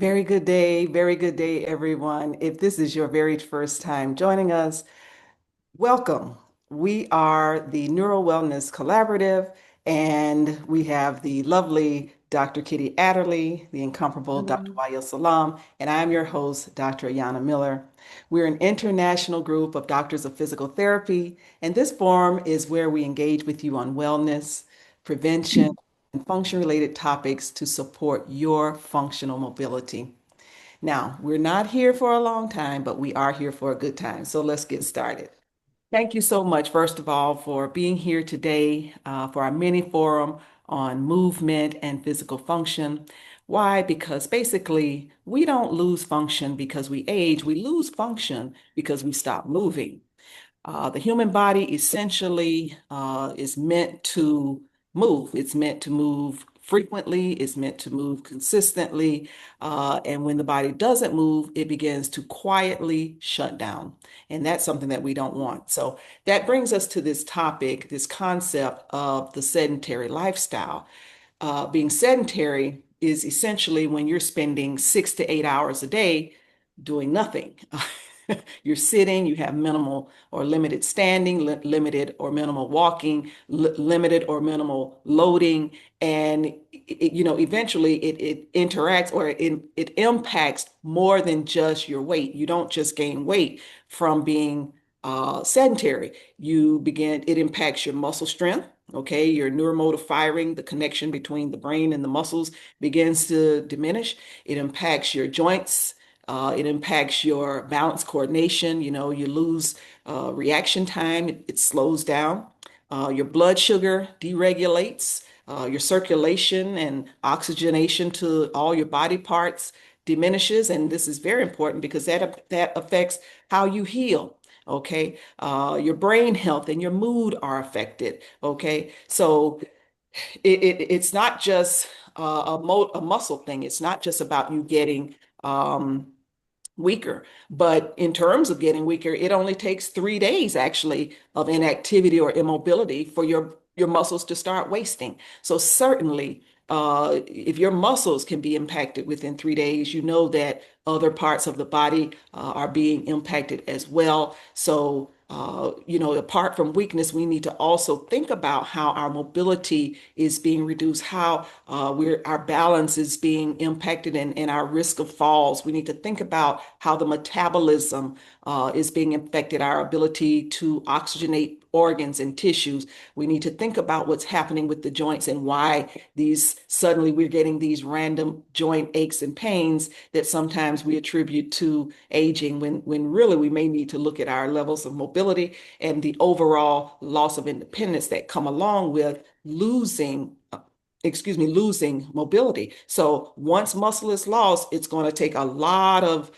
Very good day, everyone. If this is your very first time joining us, welcome. We are the Neuro-Wellness Collaborative, and we have the lovely Dr. Kitty Adderley, the incomparable Dr. Mhm. Wael Salam, and I'm your host, Dr. Ayana Miller. We're an international group of doctors of physical therapy, and this forum is where we engage with you on wellness, prevention, and function-related topics to support your functional mobility. Now, we're not here for a long time, but we are here for a good time. So let's get started. Thank you so much, first of all, for being here today for our mini forum on movement and physical function. Why? Because basically, we don't lose function because we age. We lose function because we stop moving. The human body essentially is meant to move. It's meant to move frequently, it's meant to move consistently. And when the body doesn't move, it begins to quietly shut down. And that's something that we don't want. So that brings us to this topic, this concept of the sedentary lifestyle. Being sedentary is essentially when you're spending 6 to 8 hours a day doing nothing. You're sitting, you have minimal or limited standing, limited or minimal walking, limited or minimal loading, and eventually it interacts or it impacts more than just your weight. You don't just gain weight from being sedentary. It impacts your muscle strength. Okay, your neuromotor firing, the connection between the brain and the muscles begins to diminish. It impacts your joints. It impacts your balance coordination. You lose reaction time. It slows down. Your blood sugar deregulates. Your circulation and oxygenation to all your body parts diminishes. And this is very important because that affects how you heal. Okay. Your brain health and your mood are affected. Okay. So it's not just a muscle thing. It's not just about you getting weaker. But in terms of getting weaker, it only takes 3 days actually of inactivity or immobility for your muscles to start wasting. So certainly, if your muscles can be impacted within 3 days, you know that other parts of the body are being impacted as well. So, apart from weakness, we need to also think about how our mobility is being reduced, how our balance is being impacted, and our risk of falls. We need to think about how the metabolism is being affected, our ability to oxygenate organs and tissues. We need to think about what's happening with the joints and why we're getting these random joint aches and pains that sometimes we attribute to aging when really we may need to look at our levels of mobility and the overall loss of independence that come along with losing mobility. So once muscle is lost, it's going to take a lot of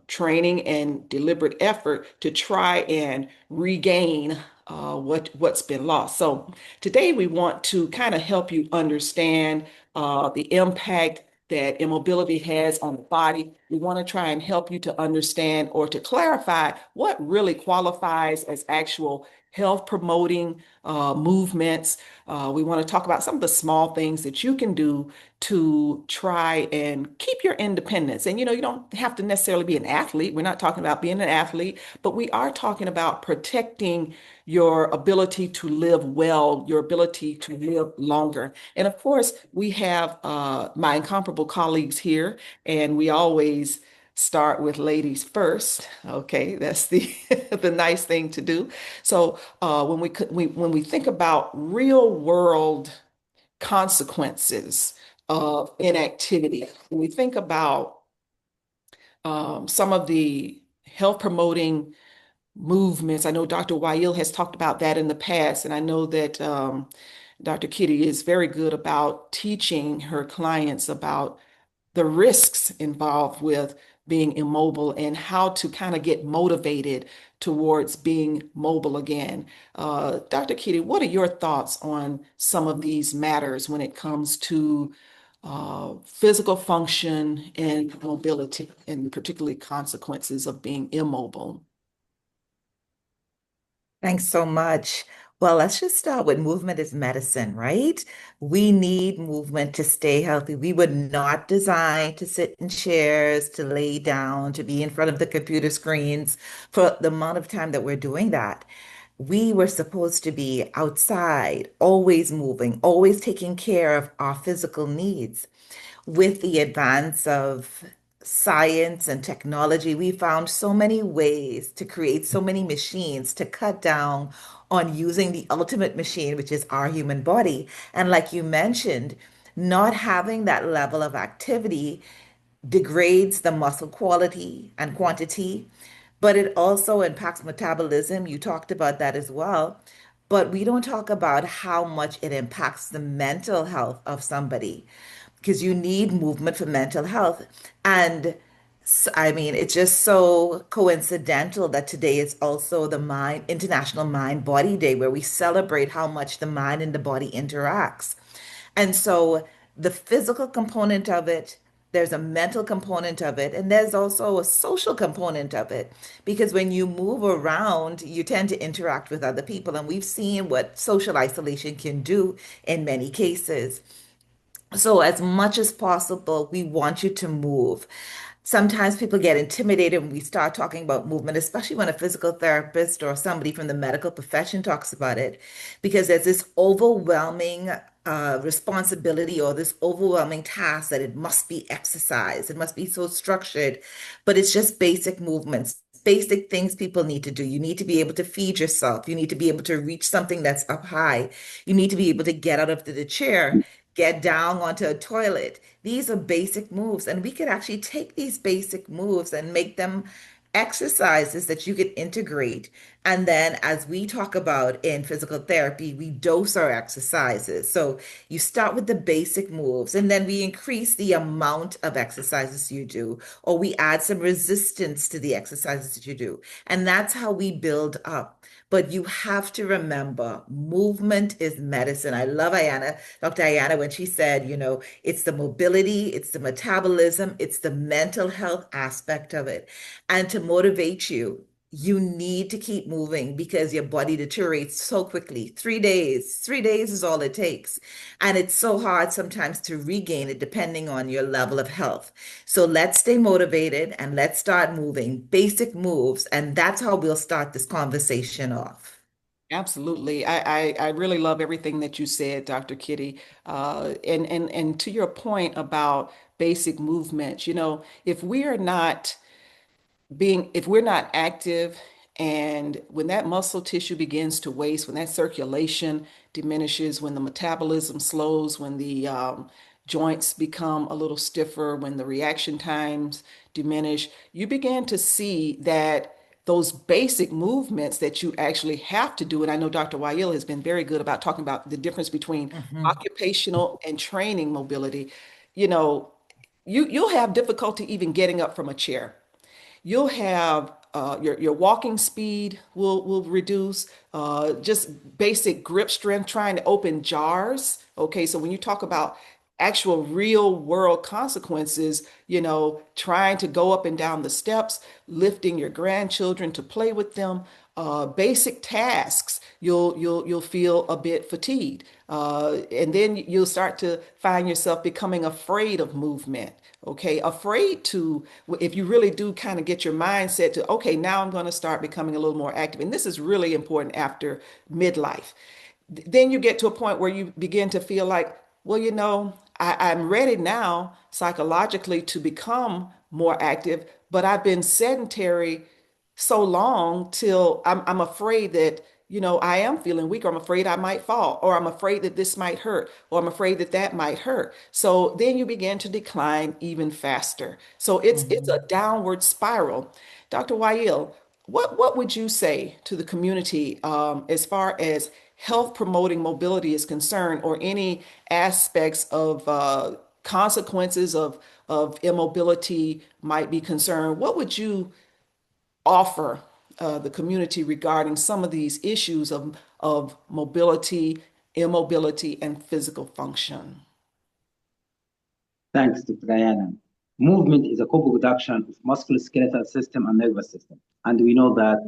training and deliberate effort to try and regain what's been lost. So today we want to kind of help you understand the impact that immobility has on the body. We want to try and help you to understand or to clarify what really qualifies as actual health promoting movements. We want to talk about some of the small things that you can do to try and keep your independence. And you don't have to necessarily be an athlete. We're not talking about being an athlete, but we are talking about protecting your ability to live well, your ability to live longer. And of course, we have my incomparable colleagues here, and we always start with ladies first. Okay, that's the the nice thing to do. So when we think about real world consequences of inactivity, when we think about some of the health promoting movements. I know Dr. Wael has talked about that in the past, and I know that Dr. Kitty is very good about teaching her clients about the risks involved with being immobile and how to kind of get motivated towards being mobile again. Dr. Kitty, what are your thoughts on some of these matters when it comes to physical function and mobility, and particularly consequences of being immobile? Thanks so much. Well, let's just start with movement is medicine, right? We need movement to stay healthy. We were not designed to sit in chairs, to lay down, to be in front of the computer screens for the amount of time that we're doing that. We were supposed to be outside, always moving, always taking care of our physical needs. With the advance of science and technology, we found so many ways to create so many machines to cut down on using the ultimate machine, which is our human body. And like you mentioned, not having that level of activity degrades the muscle quality and quantity, but it also impacts metabolism. You talked about that as well. But we don't talk about how much it impacts the mental health of somebody because you need movement for mental health. And I mean, it's just so coincidental that today is also the International Mind Body Day, where we celebrate how much the mind and the body interacts. And so the physical component of it, there's a mental component of it, and there's also a social component of it. Because when you move around, you tend to interact with other people. And we've seen what social isolation can do in many cases. So, as much as possible, we want you to move. Sometimes people get intimidated when we start talking about movement, especially when a physical therapist or somebody from the medical profession talks about it, because there's this overwhelming responsibility or this overwhelming task that it must be exercise, it must be so structured, but it's just basic movements. Basic things people need to do. You need to be able to feed yourself. You need to be able to reach something that's up high. You need to be able to get out of the chair, get down onto a toilet. These are basic moves, and we could actually take these basic moves and make them exercises that you could integrate. And then, as we talk about in physical therapy, we dose our exercises. So you start with the basic moves, and then we increase the amount of exercises you do, or we add some resistance to the exercises that you do. And that's how we build up. But you have to remember, movement is medicine. I love Dr. Ayana, when she said, it's the mobility, it's the metabolism, it's the mental health aspect of it. And to motivate you, you need to keep moving because your body deteriorates so quickly. 3 days is all it takes. And it's so hard sometimes to regain it depending on your level of health. So let's stay motivated and let's start moving basic moves. And that's how we'll start this conversation off. Absolutely. I really love everything that you said, Dr. Kitty. And to your point about basic movements, if we are not if we're not active and when that muscle tissue begins to waste, when that circulation diminishes, when the metabolism slows, when the joints become a little stiffer, when the reaction times diminish, you begin to see that those basic movements that you actually have to do, and I know Dr. Wael has been very good about talking about the difference between Mhm. occupational and training mobility, you know, you'll have difficulty even getting up from a chair. You'll have your walking speed will reduce, just basic grip strength, trying to open jars. Okay, so when you talk about actual real world consequences, trying to go up and down the steps, lifting your grandchildren to play with them, basic tasks, you'll feel a bit fatigued, and then you'll start to find yourself becoming afraid of movement. Okay, afraid to, if you really do kind of get your mindset to, okay, now I'm going to start becoming a little more active. And this is really important after midlife. Then you get to a point where you begin to feel like, well, I'm ready now psychologically to become more active, but I've been sedentary so long till I'm afraid that, I am feeling weak, or I'm afraid I might fall, or I'm afraid that this might hurt, or I'm afraid that that might hurt. So then you begin to decline even faster. So it's a Mhm. downward spiral. Dr. Wael, what would you say to the community as far as health promoting mobility is concerned, or any aspects of consequences of immobility might be concerned? What would you offer the community regarding some of these issues of mobility, immobility, and physical function? Thanks, Dr. Diana. Movement is a co-production of musculoskeletal system and nervous system. And we know that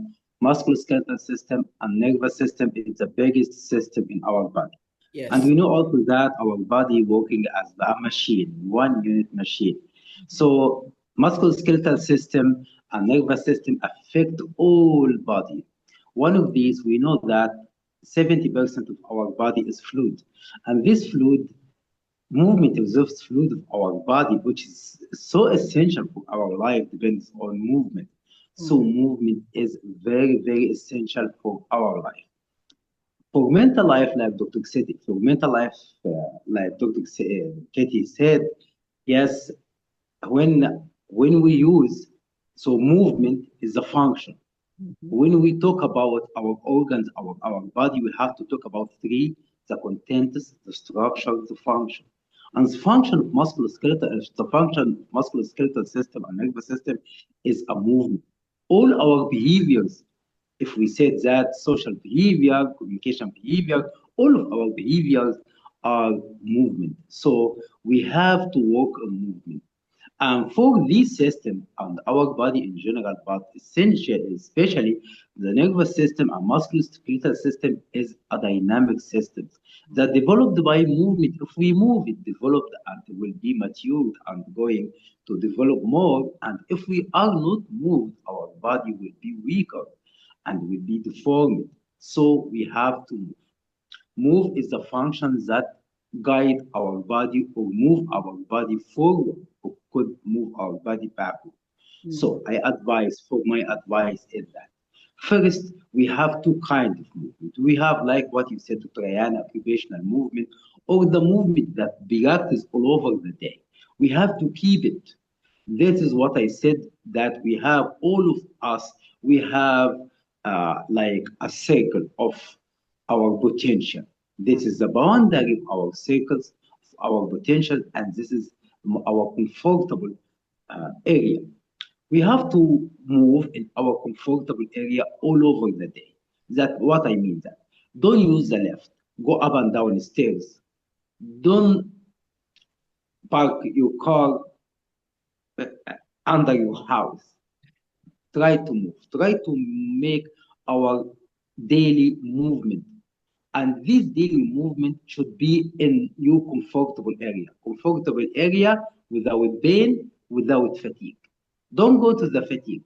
musculoskeletal system and nervous system is the biggest system in our body. And we Yes. know also that our body working as a machine, one unit machine. So musculoskeletal system and nervous system affect all body. One of these, we know that 70% of our body is fluid. And this fluid, movement of this fluid of our body, which is so essential for our life, depends on movement. So Mhm. movement is very, very essential for our life. For mental life, like Dr. said, for mental life, like Katie said, yes, when when we use, so movement is a function. Mhm. When we talk about our organs, our body, we have to talk about three: the contents, the structure, the function. And the function of musculoskeletal, the function of musculoskeletal system and nervous system is a movement. All our behaviors, if we said that social behavior, communication behavior, all of our behaviors are movement. So we have to work on movement. And for this system and our body in general, but essentially, especially the nervous system and musculoskeletal system is a dynamic system that developed by movement. If we move, it developed and will be matured and going to develop more. And if we are not moved, our body will be weaker and will be deformed. So we have to move. Move is the function that guide our body or move our body forward or could move our body backward. Mhm. So my advice is that first we have two kinds of movement. We have like what you said, Triana, occupational movement, or the movement that practice all over the day. We have to keep it. This is what I said, that we have all of us, we have like a circle of our potential. This is the boundary of our circles, of our potential, and this is our comfortable area. We have to move in our comfortable area all over the day. That what I mean that. Don't use the left. Go up and down stairs. Don't park your car under your house. Try to move. Try to make our daily movement. And this daily movement should be in your comfortable area. Comfortable area without pain, without fatigue. Don't go to the fatigue.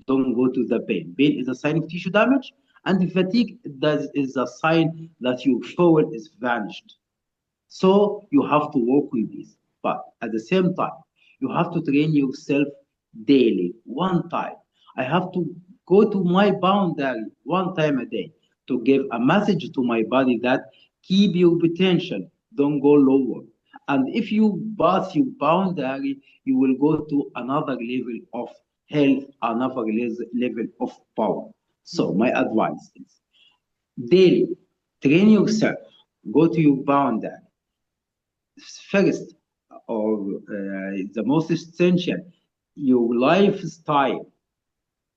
Don't go to the pain. Pain is a sign of tissue damage, and the fatigue is a sign that your fuel is vanished. So you have to work with this. But at the same time, you have to train yourself daily, one time. I have to go to my boundary one time a day to give a message to my body that keep your potential, don't go lower. And if you pass your boundary, you will go to another level of health, another level of power. So Mhm. my advice is daily train yourself, go to your boundary first, or the most essential, your lifestyle.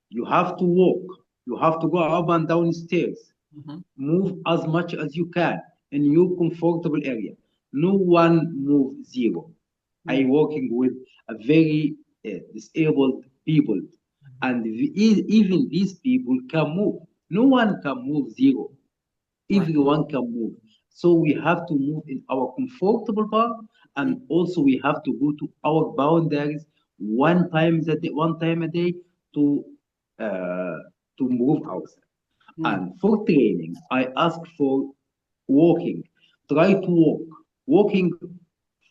You have to walk, you have to go up and down stairs, Mhm. move as much as you can in your comfortable area. No one move zero. I Mhm. working with a very disabled people, and even these people can move. No one can move zero. Right. Everyone can move. So we have to move in our comfortable part, Mhm. and also we have to go to our boundaries one time a day to uh, to move ourselves. Mhm. And for training, I ask for walking. Try to walk. Walking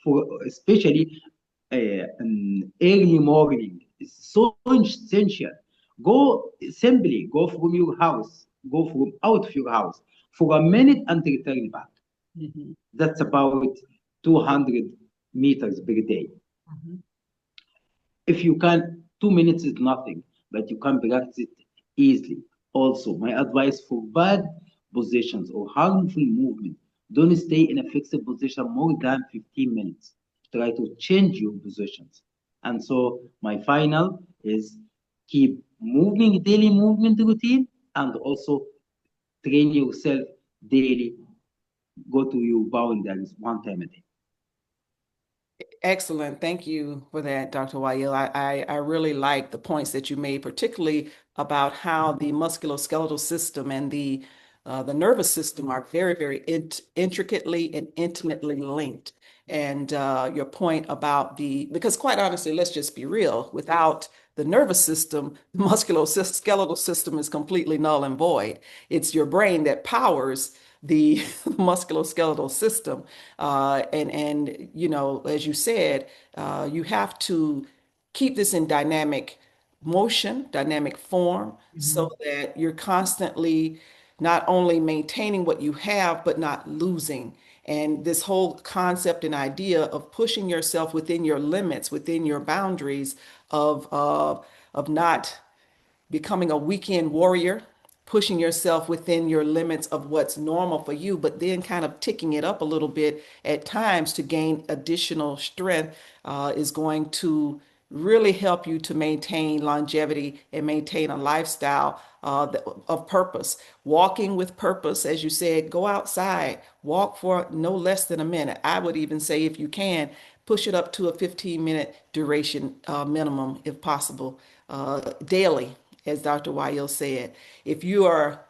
for especially early morning is so essential. Go simply go from your house, go from out of your house for a minute and return back. Mhm. That's about 200 meters per day. Mhm. If you can, 2 minutes is nothing, but you can practice it easily. Also, my advice for bad positions or harmful movement, don't stay in a fixed position more than 15 minutes. Try to change your positions. And so, my final is keep moving daily movement routine and also train yourself daily. Go to your boundaries one time a day. Excellent. Thank you for that, Dr. Wael. I really like the points that you made, particularly about how the musculoskeletal system and the nervous system are very, very intricately and intimately linked. And your point about because quite honestly, let's just be real, without the nervous system, the musculoskeletal system is completely null and void. It's your brain that powers the musculoskeletal system. And as you said, you have to keep this in dynamic motion, dynamic form, so Mhm. that you're constantly not only maintaining what you have, but not losing. And this whole concept and idea of pushing yourself within your limits, within your boundaries of not becoming a weekend warrior, pushing yourself within your limits of what's normal for you, but then kind of ticking it up a little bit at times to gain additional strength is going to really help you to maintain longevity and maintain a lifestyle of purpose. Walking with purpose, as you said, go outside, walk for no less than a minute. I would even say, if you can, push it up to a 15-minute duration minimum, if possible, daily, as Dr. Weil said. If you are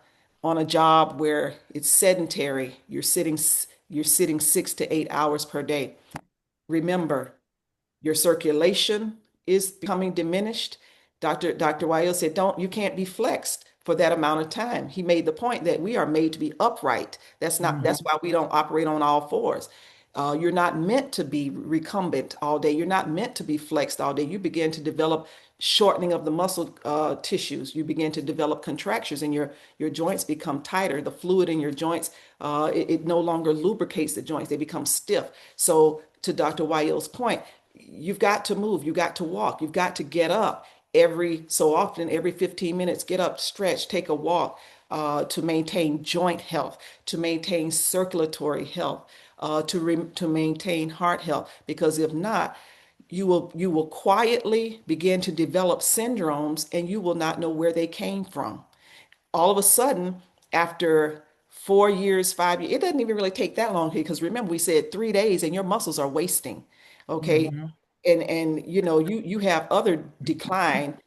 on a job where it's sedentary, you're sitting 6 to 8 hours per day. Remember, your circulation is becoming diminished. Dr. Weil said, you can't be flexed for that amount of time. He made the point that we are made to be upright. That's Mhm. why we don't operate on all fours. You're not meant to be recumbent all day. You're not meant to be flexed all day. You begin to develop shortening of the muscle tissues. You begin to develop contractures, and your joints become tighter. The fluid in your joints, it no longer lubricates the joints. They become stiff. So to Dr. Weil's point, you've got to move. You've got to walk. You've got to get up every so often, every 15 minutes. Get up, stretch, take a walk to maintain joint health, to maintain circulatory health, to maintain heart health. Because if not, you will quietly begin to develop syndromes, and you will not know where they came from. All of a sudden, after 4 years, 5 years, it doesn't even really take that long, because remember, we said 3 days and your muscles are wasting. Okay. Mhm. And you have other decline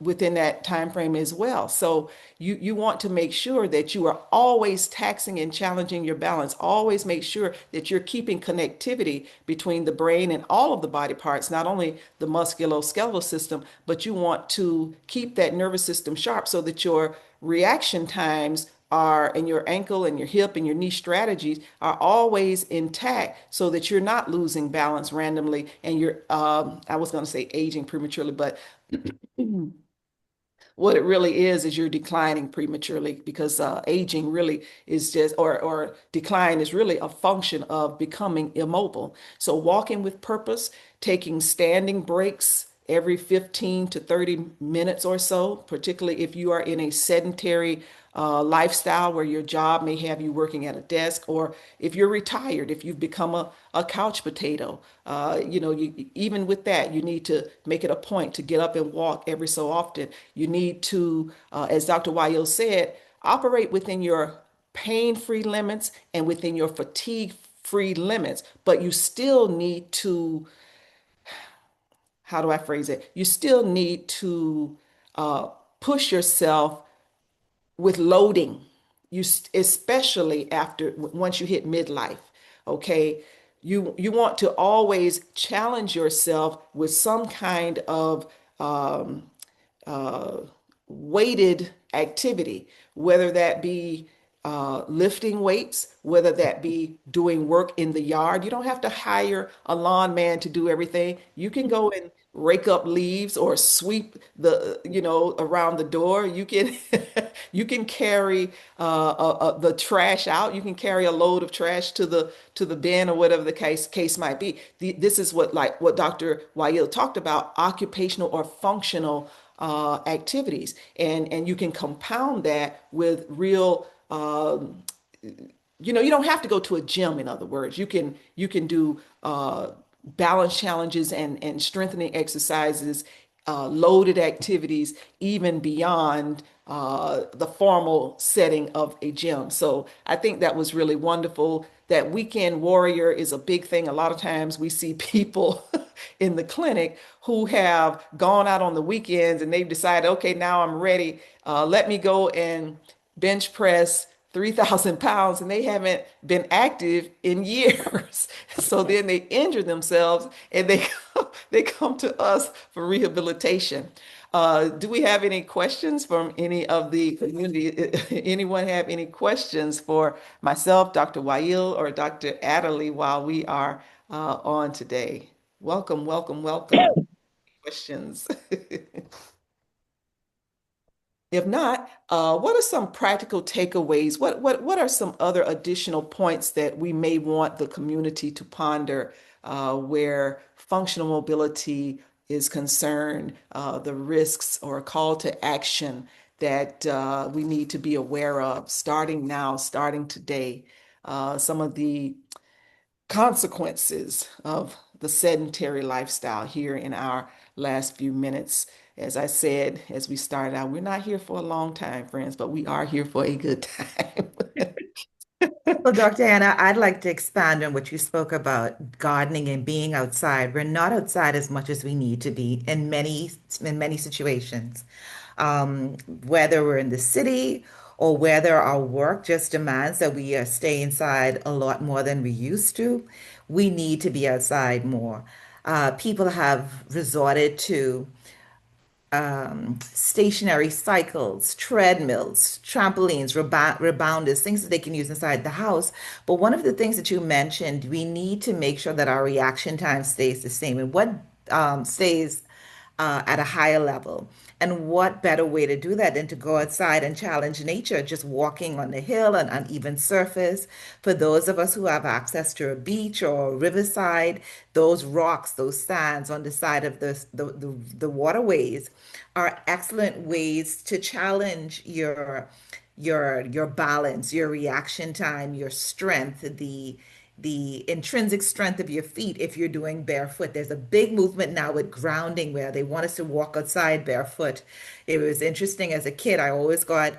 within that time frame as well. So you want to make sure that you are always taxing and challenging your balance. Always make sure that you're keeping connectivity between the brain and all of the body parts, not only the musculoskeletal system, but you want to keep that nervous system sharp so that your reaction times are, and your ankle and your hip and your knee strategies are always intact, so that you're not losing balance randomly, and you're I was going to say aging prematurely, but what it really is you're declining prematurely, because aging really is just, or decline is really a function of becoming immobile. So walking with purpose, taking standing breaks every 15 to 30 minutes or so, particularly if you are in a sedentary lifestyle where your job may have you working at a desk, or if you're retired, if you've become a couch potato, even with that, you need to make it a point to get up and walk every so often. You need to, as Dr. Weil said, operate within your pain-free limits and within your fatigue-free limits, but you still need to, how do I phrase it? You still need to uh, push yourself with loading, especially after once you hit midlife. Okay, you want to always challenge yourself with some kind of uh, weighted activity, whether that be lifting weights, whether that be doing work in the yard. You don't have to hire a lawn man to do everything. You can go and rake up leaves or sweep around the door. You can you can carry the trash out. You can carry a load of trash to the bin, or whatever the case might be. This is what Dr. Weil talked about: occupational or functional activities, and you can compound that with real. You don't have to go to a gym. In other words, you can do balance challenges and strengthening exercises loaded activities even beyond the formal setting of a gym. So I think that was really wonderful. That weekend warrior is a big thing. A lot of times we see people in the clinic who have gone out on the weekends and they've decided, okay, now I'm ready. Let me go and bench press 3,000 pounds, and they haven't been active in years. So then they injure themselves and they come to us for rehabilitation. Do we have any questions from any of the community? Anyone have any questions for myself, Dr. Wael, or Dr. Adderley while we are on today? Welcome, welcome, welcome. Questions? If not, what are some practical takeaways? What are some other additional points that we may want the community to ponder where functional mobility is concerned, the risks or call to action that we need to be aware of starting now, starting today, some of the consequences of the sedentary lifestyle here in our last few minutes. As I said, as we started out, we're not here for a long time, friends, but we are here for a good time. Well, Dr. Anna, I'd like to expand on what you spoke about gardening and being outside. We're not outside as much as we need to be in many situations. Whether we're in the city or whether our work just demands that we stay inside a lot more than we used to, we need to be outside more. People have resorted to stationary cycles, treadmills, trampolines, rebounders, things that they can use inside the house. But one of the things that you mentioned, we need to make sure that our reaction time stays the same and what stays at a higher level. And what better way to do that than to go outside and challenge nature, just walking on the hill, an uneven surface. For those of us who have access to a beach or a riverside, those rocks, those sands on the side of the waterways are excellent ways to challenge your balance, your reaction time, your strength, the intrinsic strength of your feet if you're doing barefoot. There's a big movement now with grounding where they want us to walk outside barefoot. It was interesting as a kid, I always got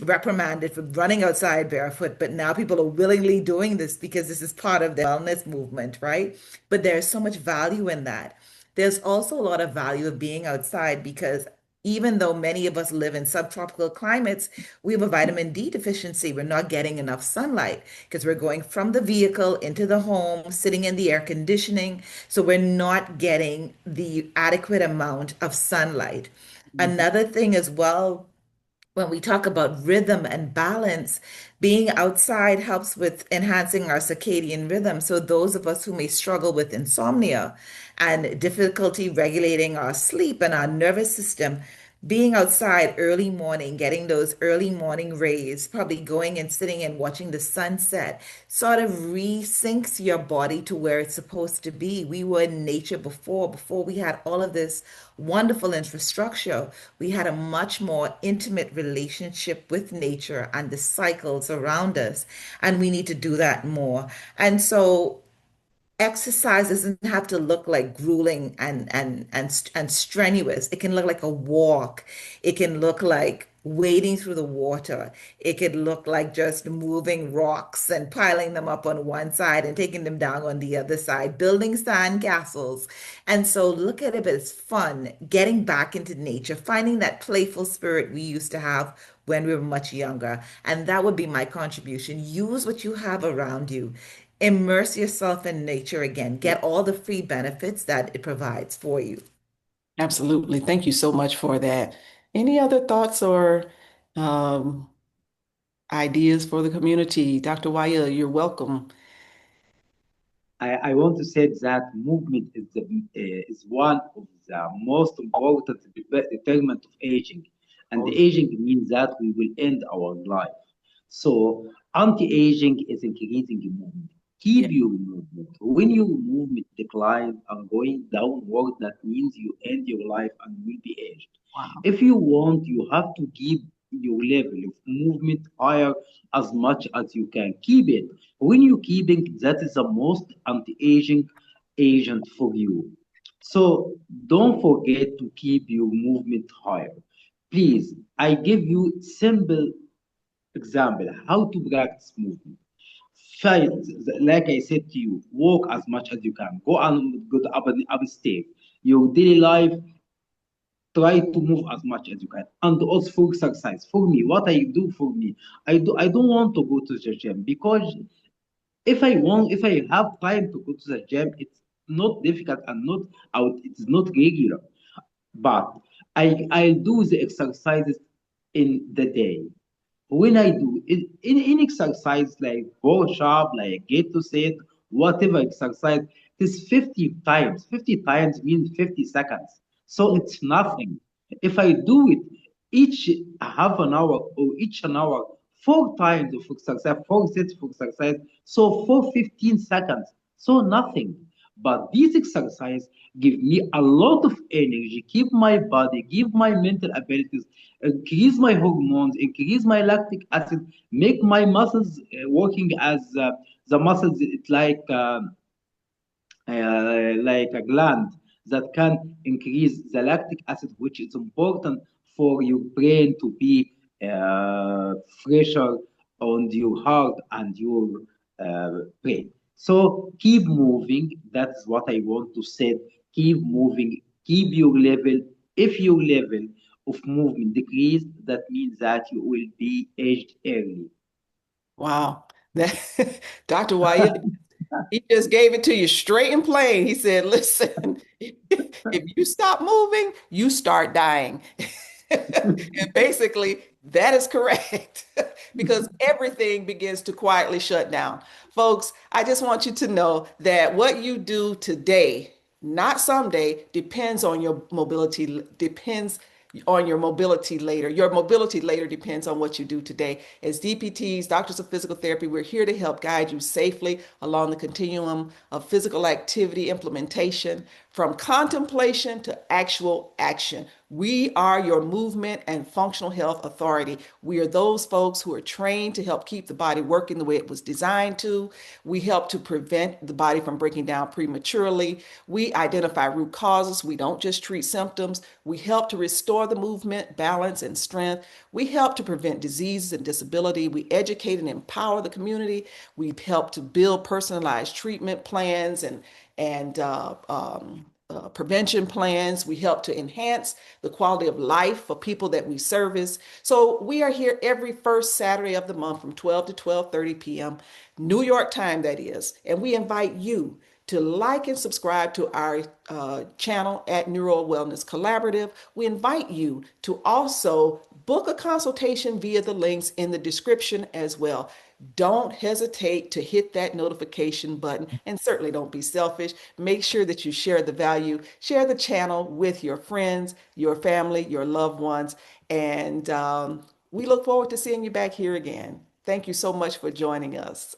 reprimanded for running outside barefoot, but now people are willingly doing this because this is part of the wellness movement, right? But there's so much value in that. There's also a lot of value of being outside because even though many of us live in subtropical climates, we have a vitamin D deficiency. We're not getting enough sunlight because we're going from the vehicle into the home, sitting in the air conditioning. So we're not getting the adequate amount of sunlight. Another thing as well, when we talk about rhythm and balance, being outside helps with enhancing our circadian rhythm. So, those of us who may struggle with insomnia and difficulty regulating our sleep and our nervous system, being outside early morning, getting those early morning rays, probably going and sitting and watching the sunset, sort of resyncs your body to where it's supposed to be. We were in nature before we had all of this wonderful infrastructure. We had a much more intimate relationship with nature and the cycles around us, and we need to do that more. And so exercise doesn't have to look like grueling and strenuous. It can look like a walk. It can look like wading through the water. It could look like just moving rocks and piling them up on one side and taking them down on the other side, building sand castles. And so look at it as fun, getting back into nature, finding that playful spirit we used to have when we were much younger. And that would be my contribution. Use what you have around you. Immerse yourself in nature again. Get all the free benefits that it provides for you. Absolutely. Thank you so much for that. Any other thoughts or um, ideas for the community? Dr. Wael, you're welcome. I want to say that movement is one of the most important determinant of aging, and the Oh, aging means that we will end our life. So anti-aging is increasing your movement. yeah. Keep your movement. When your movement declines and going downward, that means you end your life and will be aged. Wow. If you want, you have to keep your level of movement higher as much as you can. Keep it. When you keep it, that is the most anti-aging agent for you. So don't forget to keep your movement higher. Please, I give you simple example how to practice movement. Fight, like I said to you, walk as much as you can. Go and go upstairs. Your daily life, try to move as much as you can. And also for exercise. For me, what I do for me, I don't want to go to the gym because if I have time to go to the gym, it's not difficult and not out. It's not regular. But I do the exercises in the day. When I do in exercise like push up, like get to sit, whatever exercise, it is 50 times. 50 times means 50 seconds. So it's nothing. If I do it each half an hour or each an hour, four times of exercise, four sets of exercise, so for 15 seconds. So nothing. But these exercise give me a lot of energy, keep my body, give my mental abilities, increase my hormones, increase my lactic acid, make my muscles working as the muscles. It's like a gland that can increase the lactic acid, which is important for your brain to be fresher on your heart and your brain. So keep moving. That's what I want to say. Keep moving. Keep your level. If your level of movement decrease, that means that you will be aged early. Wow. That Dr. Wyatt, he just gave it to you straight and plain. He said, listen, if you stop moving, you start dying. And basically, that is correct because everything begins to quietly shut down. Folks, I just want you to know that what you do today, not someday, depends on your mobility, depends on your mobility later. Your mobility later depends on what you do today. As DPTs, doctors of physical therapy, we're here to help guide you safely along the continuum of physical activity implementation from contemplation to actual action. We are your movement and functional health authority. We are those folks who are trained to help keep the body working the way it was designed to. We help to prevent the body from breaking down prematurely. We identify root causes. We don't just treat symptoms. We help to restore the movement, balance, and strength. We help to prevent diseases and disability. We educate and empower the community. We help to build personalized treatment plans and prevention plans. We help to enhance the quality of life for people that we service. So we are here every first Saturday of the month from 12 to 12:30 p.m. New York time, that is. And we invite you to like and subscribe to our channel at Neuro-Wellness Collaborative. We invite you to also book a consultation via the links in the description as well. Don't hesitate to hit that notification button and certainly don't be selfish. Make sure that you share the value, share the channel with your friends, your family, your loved ones. And we look forward to seeing you back here again. Thank you so much for joining us.